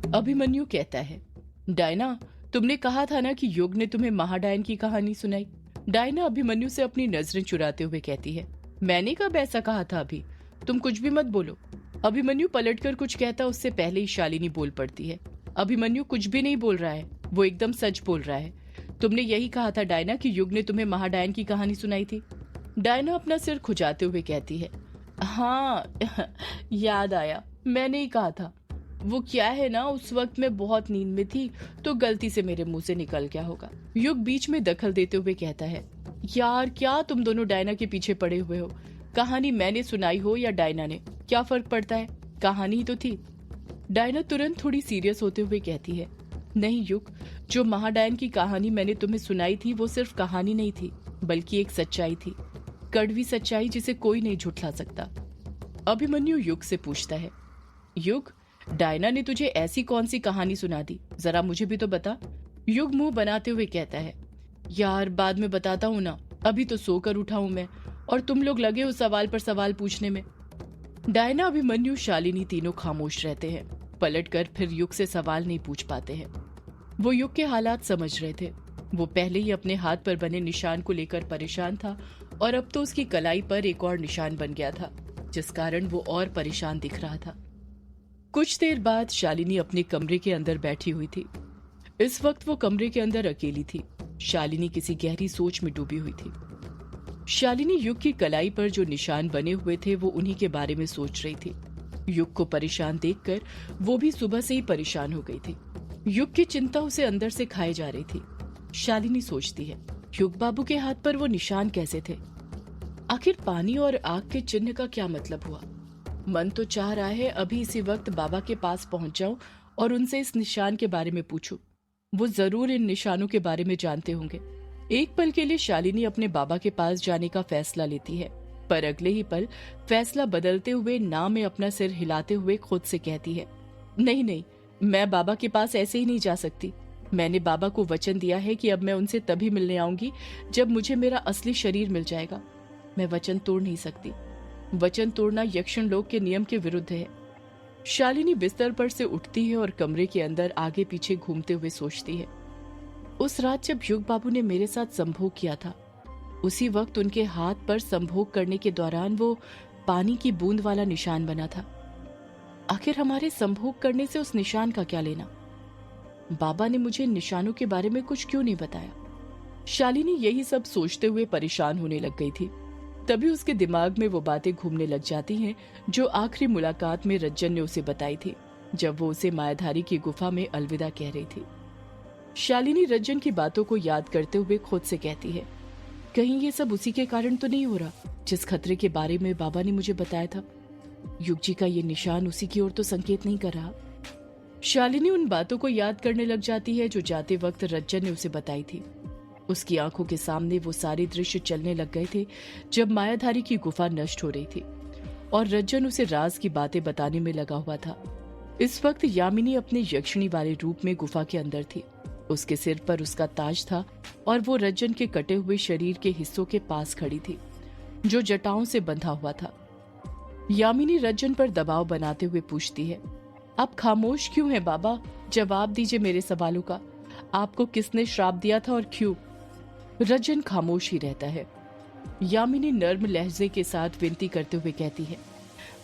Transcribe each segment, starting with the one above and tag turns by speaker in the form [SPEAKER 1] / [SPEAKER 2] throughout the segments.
[SPEAKER 1] अभिमन्यु कहता है, डायना, तुमने कहा था ना कि युग ने तुम्हें महाडायन की कहानी सुनाई। डायना अभिमन्यु से अपनी नजरें चुराते हुए कहती है, मैंने कब ऐसा कहा था? अभी तुम कुछ भी मत बोलो। अभिमन्यु पलटकर कुछ कहता उससे पहले ही शालिनी बोल पड़ती है, अभिमन्यु कुछ भी नहीं बोल रहा है, वो एकदम सच बोल रहा है। तुमने यही कहा था डायना कि युग ने तुम्हें महाडायन की कहानी सुनाई थी। डायना अपना सिर खुजाते हुए कहती है, हाँ याद आया, मैंने ही कहा था। वो क्या है ना, उस वक्त मैं बहुत नींद में थी तो गलती से मेरे मुंह से निकल गया होगा। युग बीच में दखल देते हुए कहता है, यार क्या तुम दोनों डायना के पीछे पड़े हुए हो? कहानी मैंने सुनाई हो या डायना ने, क्या फर्क पड़ता है, कहानी ही तो थी। डायना तुरंत थोड़ी सीरियस होते हुए कहती है, नहीं युग, जो महाडायन की कहानी मैंने तुम्हें सुनाई थी वो सिर्फ कहानी नहीं थी, बल्कि एक सच्चाई थी, कड़वी सच्चाई जिसे कोई नहीं झुठला सकता। अभिमन्यु युग से पूछता है, युग, डायना ने तुझे ऐसी कौन सी कहानी सुना दी, जरा मुझे भी तो बता। युग मुंह बनाते हुए कहता है, यार बाद में बताता हूँ ना, अभी तो सोकर उठा हूं मैं और तुम लोग लगे हो सवाल पर सवाल पूछने में। डायना, अभिमन्यु, शालिनी तीनों खामोश रहते हैं। पलटकर फिर युग से सवाल नहीं पूछ पाते हैं। वो युग के हालात समझ रहे थे। वो पहले ही अपने हाथ पर बने निशान को लेकर परेशान था और अब तो उसकी कलाई पर एक और निशान बन गया था, जिस कारण वो और परेशान दिख रहा था। कुछ देर बाद शालिनी अपने कमरे के अंदर बैठी हुई थी। इस वक्त वो कमरे के अंदर अकेली थी। शालिनी किसी गहरी सोच में डूबी हुई थी। शालिनी युग की कलाई पर जो निशान बने हुए थे वो उन्हीं के बारे में सोच रही थी। युग को परेशान देखकर वो भी सुबह से ही परेशान हो गई थी। युग की चिंता उसे अंदर से खाए जा रही थी। शालिनी सोचती है, युग बाबू के हाथ पर वो निशान कैसे थे? आखिर पानी और आग के चिन्ह का क्या मतलब हुआ? मन तो चाह रहा है अभी इसी वक्त बाबा के पास पहुंच जाऊं और उनसे इस निशान के बारे में पूछूं। वो जरूर इन निशानों के बारे में जानते होंगे। एक पल के लिए शालिनी अपने बाबा के पास जाने का फैसला लेती है, पर अगले ही पल फैसला बदलते हुए ना में अपना सिर हिलाते हुए खुद से कहती है, नहीं नहीं, मैं बाबा के पास ऐसे ही नहीं जा सकती। मैंने बाबा को वचन दिया है कि अब मैं उनसे तभी मिलने आऊंगी जब मुझे मेरा असली शरीर मिल जाएगा। मैं वचन तोड़ नहीं सकती। वचन तोड़ना यक्षण लोक के नियम के विरुद्ध है। शालिनी बिस्तर पर से उठती है और कमरे के अंदर आगे पीछे घूमते हुए सोचती है, उस रात जब युग बाबू ने मेरे साथ संभोग किया था, उसी वक्त उनके हाथ पर संभोग करने के दौरान वो पानी की बूंद वाला निशान बना था। आखिर हमारे संभोग करने से उस निशान का क्या लेना? बाबा ने मुझे निशानों के बारे में कुछ क्यों नहीं बताया? शालिनी यही सब सोचते हुए परेशान होने लग गई थी। तभी उसके दिमाग में वो बातें घूमने लग जाती हैं जो आखिरी मुलाकात में रज्जन ने उसे बताई थी, जब वो उसे मायाधारी की गुफा में अलविदा कह रही थी। शालिनी रज्जन की बातों को याद करते हुए खुद से कहती है, कहीं ये सब उसी के कारण तो नहीं हो रहा जिस खतरे के बारे में बाबा ने मुझे बताया था। युग जी का ये निशान उसी की ओर तो संकेत नहीं कर रहा। शालिनी उन बातों को याद करने लग जाती है जो जाते वक्त रज्जन ने उसे बताई थी। उसकी आंखों के सामने वो सारे दृश्य चलने लग गए थे जब मायाधारी की गुफा नष्ट हो रही थी और रज्जन उसे राज की बातें बताने में लगा हुआ था। इस वक्त यामिनी अपने यक्षिणी वाले रूप में गुफा के अंदर थी। उसके सिर पर उसका ताज था और वो रज्जन के कटे हुए शरीर के हिस्सों के पास खड़ी थी जो जटाओं से बंधा हुआ था। यामिनी रज्जन पर दबाव बनाते हुए पूछती है, आप खामोश क्यों हैं बाबा? जवाब दीजिए मेरे सवालों का। आपको किसने श्राप दिया था और क्यों? रज्जन खामोश ही रहता है। यामिनी नर्म लहजे के साथ विनती करते हुए कहती है,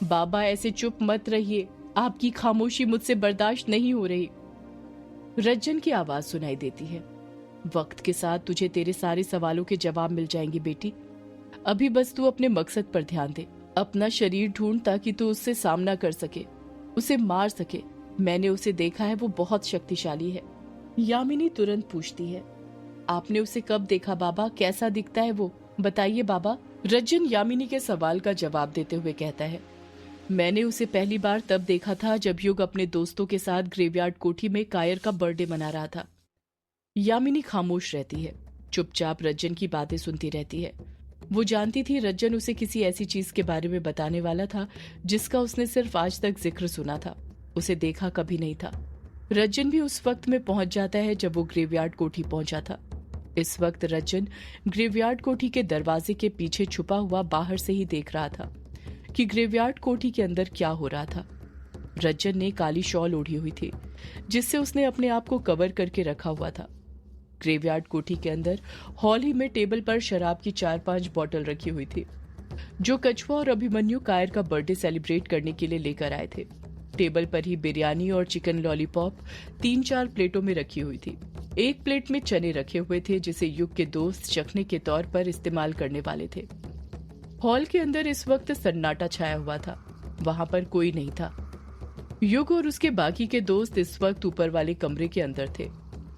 [SPEAKER 1] बाबा ऐसे चुप मत रहिए, आपकी खामोशी मुझसे बर्दाश्त नहीं हो रही। रज्जन की आवाज सुनाई देती है, वक्त के साथ तुझे तेरे सारे सवालों के जवाब मिल जाएंगे बेटी। अभी बस तू अपने मकसद पर ध्यान दे। अपना शरीर ढूंढ ताकि तू उससे सामना कर सके, उसे मार सके। मैंने उसे देखा है, वो बहुत शक्तिशाली है। यामिनी तुरंत पूछती है, आपने उसे कब देखा बाबा? कैसा दिखता है वो? बताइए बाबा। रज्जन यामिनी के सवाल का जवाब देते हुए कहता है, मैंने उसे पहली बार तब देखा था जब युग अपने दोस्तों के साथ ग्रेवयार्ड कोठी में कायर का बर्थडे मना रहा था। यामिनी खामोश रहती है, चुपचाप रज्जन की बातें सुनती रहती है। वो जानती थी रज्जन उसे किसी ऐसी चीज के बारे में बताने वाला था जिसका उसने सिर्फ आज तक जिक्र सुना था, उसे देखा कभी नहीं था। रज्जन भी उस वक्त में पहुंच जाता है जब वो ग्रेवयार्ड कोठी पहुंचा था। इस वक्त रज्जन ग्रेवयार्ड कोठी के दरवाजे के पीछे छुपा हुआ बाहर से ही देख रहा था कि ग्रेवयार्ड कोठी के अंदर क्या हो रहा था। रज्जन ने काली शॉल ओढ़ी हुई थी जिससे उसने अपने आप को कवर करके रखा हुआ था। ग्रेवयार्ड कोठी के अंदर हॉल ही में टेबल पर शराब की 4-5 बोतल रखी हुई थी जो कछुआ और अभिमन्यु कायर का बर्थडे सेलिब्रेट करने के लिए लेकर आए थे। टेबल पर ही बिरयानी और चिकन लॉलीपॉप 3-4 प्लेटों में रखी हुई थी। एक प्लेट में चने रखे हुए थे जिसे युग के दोस्त चखने के तौर पर इस्तेमाल करने वाले थे। हॉल के अंदर इस वक्त सन्नाटा छाया हुआ था, वहां पर कोई नहीं था। युग और उसके बाकी के दोस्त इस वक्त ऊपर वाले कमरे के अंदर थे।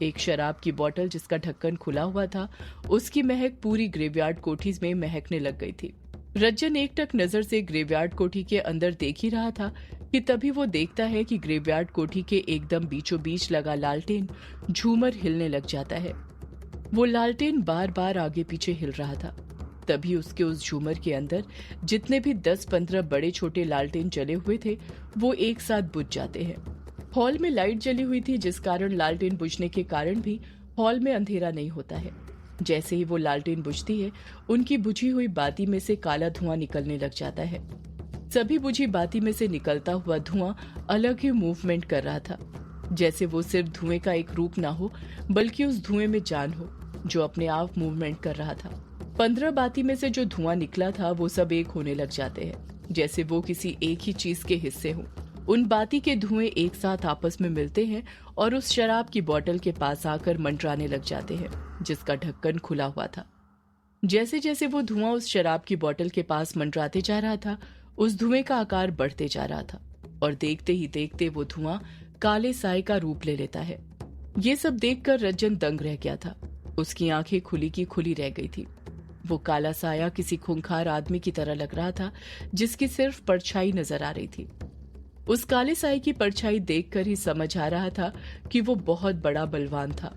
[SPEAKER 1] एक शराब की बोतल जिसका ढक्कन खुला हुआ था, उसकी महक पूरी ग्रेवयार्ड कोठी में महकने लग गई थी। रज्जन एकटक नजर से ग्रेवयार्ड कोठी के अंदर देख ही रहा था कि तभी वो देखता है कि ग्रेवयार्ड कोठी के एकदम बीचों बीच लगा लालटेन झूमर हिलने लग जाता है। वो लालटेन बार बार आगे पीछे हिल रहा था। तभी उसके उस झूमर के अंदर जितने भी 10-15 बड़े छोटे लालटेन जले हुए थे वो एक साथ बुझ जाते हैं। हॉल में लाइट जली हुई थी जिस कारण लालटेन बुझने के कारण भी हॉल में अंधेरा नहीं होता है। जैसे ही वो लालटेन बुझती है उनकी बुझी हुई बाती में से काला धुआं निकलने लग जाता है। सभी बुझी बाती में से निकलता हुआ धुआं अलग ही मूवमेंट कर रहा था, जैसे वो सिर्फ धुएं का एक रूप ना हो बल्कि उस धुएं में जान हो जो अपने आप मूवमेंट कर रहा था। 15 बाती में से जो धुआं निकला था वो सब एक होने लग जाते हैं, जैसे वो किसी एक ही चीज के हिस्से हों। उन बाती के धुएं एक साथ आपस में मिलते हैं और उस शराब की बोतल के पास आकर मंडराने लग जाते हैं जिसका ढक्कन खुला हुआ था। जैसे जैसे वो धुआं उस शराब की बोतल के पास मंडराते जा रहा था उस धुएं का आकार बढ़ते जा रहा था और देखते ही देखते वो धुआं काले साए का रूप ले लेता है। ये सब देखकर रज्जन दंग रह गया था। उसकी आंखें खुली की खुली रह गई थी। वो काला साया किसी खूंखार आदमी की तरह लग रहा था जिसकी सिर्फ परछाई नजर आ रही थी। उस काले साए की परछाई देखकर ही समझ आ रहा था कि वो बहुत बड़ा बलवान था।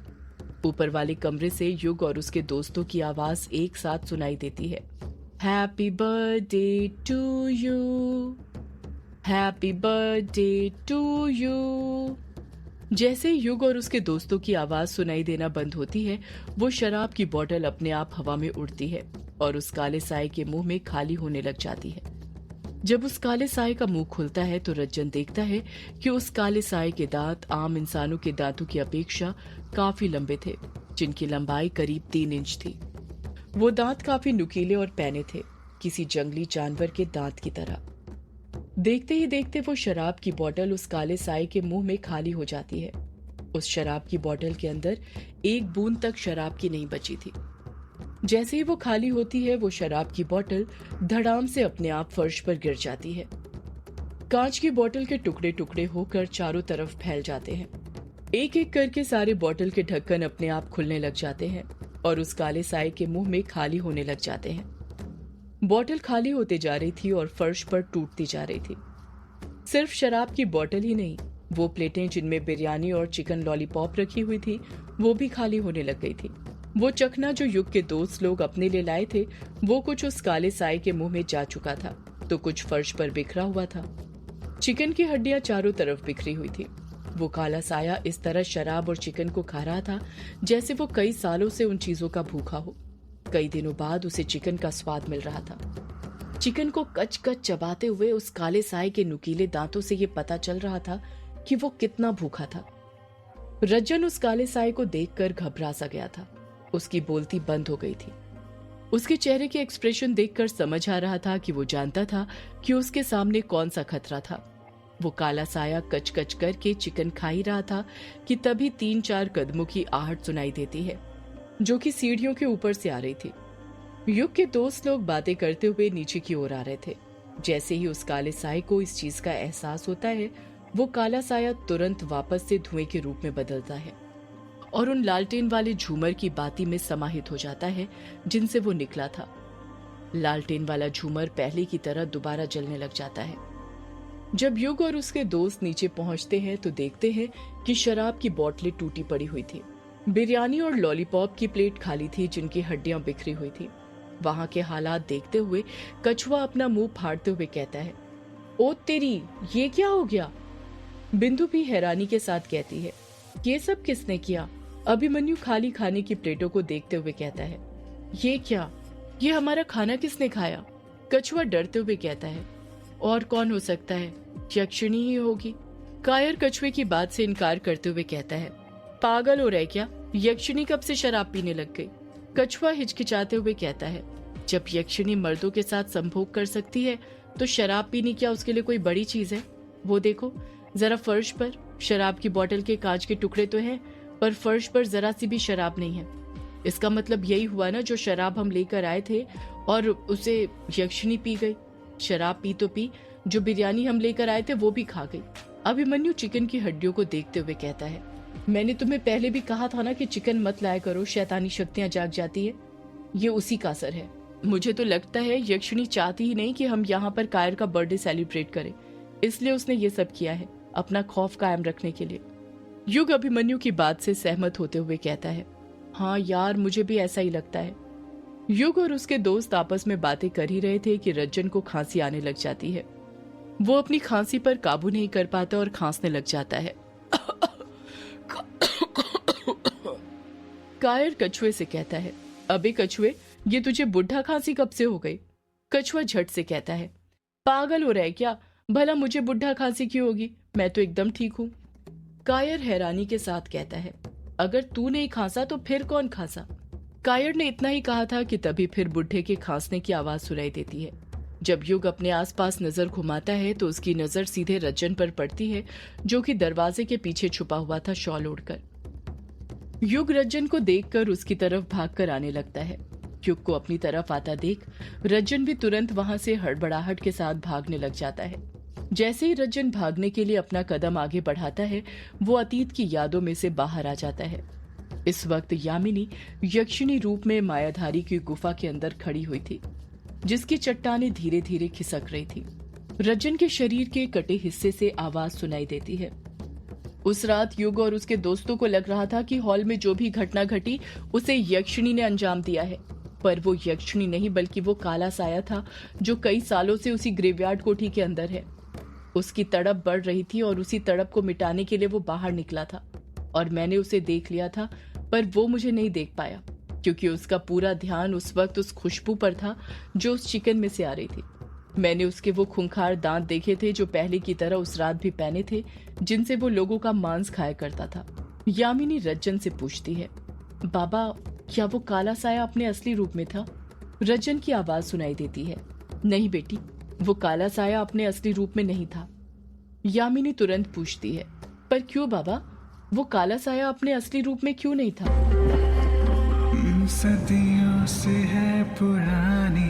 [SPEAKER 1] ऊपर वाले कमरे से युग और उसके दोस्तों की आवाज एक साथ सुनाई देती है, happy birthday to you, happy birthday to you. जैसे युग और उसके दोस्तों की आवाज सुनाई देना बंद होती है वो शराब की बोतल अपने आप हवा में उड़ती है और उस काले साए के मुंह में खाली होने लग जाती है। जब उस काले साए का मुंह खुलता है तो रज्जन देखता है कि उस काले साए के दांत आम इंसानों के दांतों की अपेक्षा काफी लंबे थे, जिनकी लंबाई करीब 3 इंच थी। वो दांत काफी नुकीले और पैने थे, किसी जंगली जानवर के दांत की तरह। देखते ही देखते वो शराब की बोतल उस काले साए के मुंह में खाली हो जाती है। उस शराब की बोतल के अंदर एक बूंद तक शराब की नहीं बची थी। जैसे ही वो खाली होती है वो शराब की बोतल धड़ाम से अपने आप फर्श पर गिर जाती है। कांच की बोतल के टुकड़े टुकड़े होकर चारों तरफ फैल जाते हैं। एक एक करके सारे बोतल के ढक्कन अपने आप खुलने लग जाते हैं और उस काले साए के मुंह में खाली होने लग जाते हैं। बोतल खाली होते जा रही थी और फर्श पर टूटती जा रही थी। सिर्फ शराब की बोतल ही नहीं, वो प्लेटें जिनमें बिरयानी और चिकन लॉलीपॉप रखी हुई थी वो भी खाली होने लग गई थी। वो चखना जो युग के दोस्त लोग अपने लिए लाए थे वो कुछ उस काले साए के मुंह में जा चुका था तो कुछ फर्श पर बिखरा हुआ था। चिकन की हड्डियां चारों तरफ बिखरी हुई थी। वो काला साया इस तरह शराब और चिकन को खा रहा था जैसे वो कई सालों से उन चीजों का भूखा हो। कई दिनों बाद उसे चिकन का स्वाद मिल रहा था। चिकन को कच कच चबाते हुए उस काले साए के नुकीले दांतों से ये पता चल रहा था कि वो कितना भूखा था। रज्जन उस काले साए को देखकर घबरा सा गया था। उसकी बोलती बंद हो गई थी। उसके चेहरे के एक्सप्रेशन देखकर समझ आ रहा था कि वो जानता था कि उसके सामने कौन सा खतरा था। वो काला साया कच कच करके चिकन खा ही रहा था कि तभी 3-4 कदमों की आहट सुनाई देती है जो कि सीढ़ियों के ऊपर से आ रही थी। युग के दोस्त लोग बातें करते हुए नीचे की ओर आ रहे थे। जैसे ही उस काले साए को इस चीज का एहसास होता है वो काला साया तुरंत वापस से धुएं के रूप में बदलता है और उन लालटेन वाले झूमर की बाती में समाहित हो जाता है जिनसे वो निकला था। लालटेन वाला झूमर पहले की तरह दोबारा जलने लग जाता है। जब युग और उसके दोस्त नीचे पहुंचते हैं तो देखते हैं कि शराब की बोतलें टूटी पड़ी हुई थी। बिरयानी और लॉलीपॉप की प्लेट खाली थी जिनकी हड्डियां बिखरी हुई थी। वहां के हालात देखते हुए कछुआ अपना मुंह फाड़ते हुए कहता है, ओ तेरी, ये क्या हो गया? बिंदु भी हैरानी के साथ कहती है, ये सब किसने किया? अभिमन्यु खाली खाने की प्लेटों को देखते हुए कहता है, ये क्या? ये हमारा खाना किसने खाया? कछुआ डरते हुए कहता है, और कौन हो सकता है? यक्षिणी ही होगी। कायर कछुए की बात से इनकार करते हुए कहता है, पागल हो रहे क्या? यक्षिणी कब से शराब पीने लग गई? कछुआ हिचकिचाते हुए कहता है, जब यक्षिणी मर्दों के साथ संभोग कर सकती है तो शराब पीनी क्या उसके लिए कोई बड़ी चीज है? वो देखो जरा फर्श पर, शराब की बोतल के कांच के टुकड़े तो हैं, पर फर्श पर जरा सी भी शराब नहीं है। इसका मतलब यही हुआ ना, जो शराब हम लेकर आए थे और उसे यक्षिणी पी गई। शराब पी तो पी, जो बिरयानी हम लेकर आए थे वो भी खा गई। अभिमन्यु चिकन की हड्डियों को देखते हुए कहता है, मैंने तुम्हें पहले भी कहा था ना कि चिकन मत लाया करो, शैतानी शक्तियां जाग जाती है। ये उसी का असर है। मुझे तो लगता है यक्षिणी चाहती ही नहीं कि हम यहाँ पर कायर का बर्थडे सेलिब्रेट करें, इसलिए उसने ये सब किया है, अपना खौफ कायम रखने के लिए। युग अभिमन्यु की बात से सहमत होते हुए कहता है, हाँ यार, मुझे भी ऐसा ही लगता है। युग और उसके दोस्त आपस में बातें कर ही रहे थे कि रज्जन को खांसी आने लग जाती है। वो अपनी खांसी पर काबू नहीं कर पाता और खांसने लग जाता है। कायर कछुए से कहता है, अबे कछुए, ये तुझे बुढ़ा खांसी कब से हो गई? कछुआ झट से कहता है, पागल हो रहा है क्या? भला मुझे बुढ़ा खांसी क्यों होगी? मैं तो एकदम ठीक हूँ। कायर हैरानी के साथ कहता है, अगर तू नहीं खांसा तो फिर कौन खांसा? कायर ने इतना ही कहा था कि तभी फिर बुढ़े के खांसने की आवाज सुनाई देती है। जब युग अपने आसपास नजर घुमाता है तो उसकी नजर सीधे रज्जन पर पड़ती है, जो कि दरवाजे के पीछे छुपा हुआ था शॉल ओढ़कर। युग रज्जन को देखकर उसकी तरफ भागकर आने लगता है। युग को अपनी तरफ आता देख रज्जन भी तुरंत वहां से हड़बड़ाहट के साथ भागने लग जाता है। जैसे ही रज्जन भागने के लिए अपना कदम आगे बढ़ाता है, वो अतीत की यादों में से बाहर आ जाता है। इस वक्त यामिनी यक्षिणी रूप में मायाधारी की गुफा के अंदर खड़ी हुई थी, जिसकी चट्टानें धीरे धीरे खिसक रही थी। रज्जन के शरीर के कटे हिस्से से आवाज सुनाई देती है। उस रात युग और उसके दोस्तों को लग रहा था कि हॉल में जो भी घटना घटी उसे यक्षिणी ने अंजाम दिया है, पर वो यक्षिणी नहीं बल्कि वो काला साया था, जो कई सालों से उसी ग्रेवयार्ड कोठी के अंदर है। उसकी तड़प बढ़ रही थी और उसी तड़प को मिटाने के लिए वो बाहर निकला था, और मैंने उसे देख लिया था, पर वो मुझे नहीं देख पाया क्योंकि उसका पूरा ध्यान उस वक्त उस खुशबू पर था जो उस चिकन में से आ रही थी। मैंने उसके वो खूंखार दांत देखे थे जो पहले की तरह उस रात भी पहने थे, जिनसे वो लोगों का मांस खाया करता था। यामिनी रज्जन से पूछती है, बाबा, क्या वो काला साया अपने असली रूप में था? रज्जन की आवाज सुनाई देती है, नहीं बेटी, वो काला साया अपने असली रूप में नहीं था। यामिनी तुरंत पूछती है, पर क्यों बाबा? वो काला साया अपने असली रूप में क्यों नहीं था?
[SPEAKER 2] सदियों से है पुरानी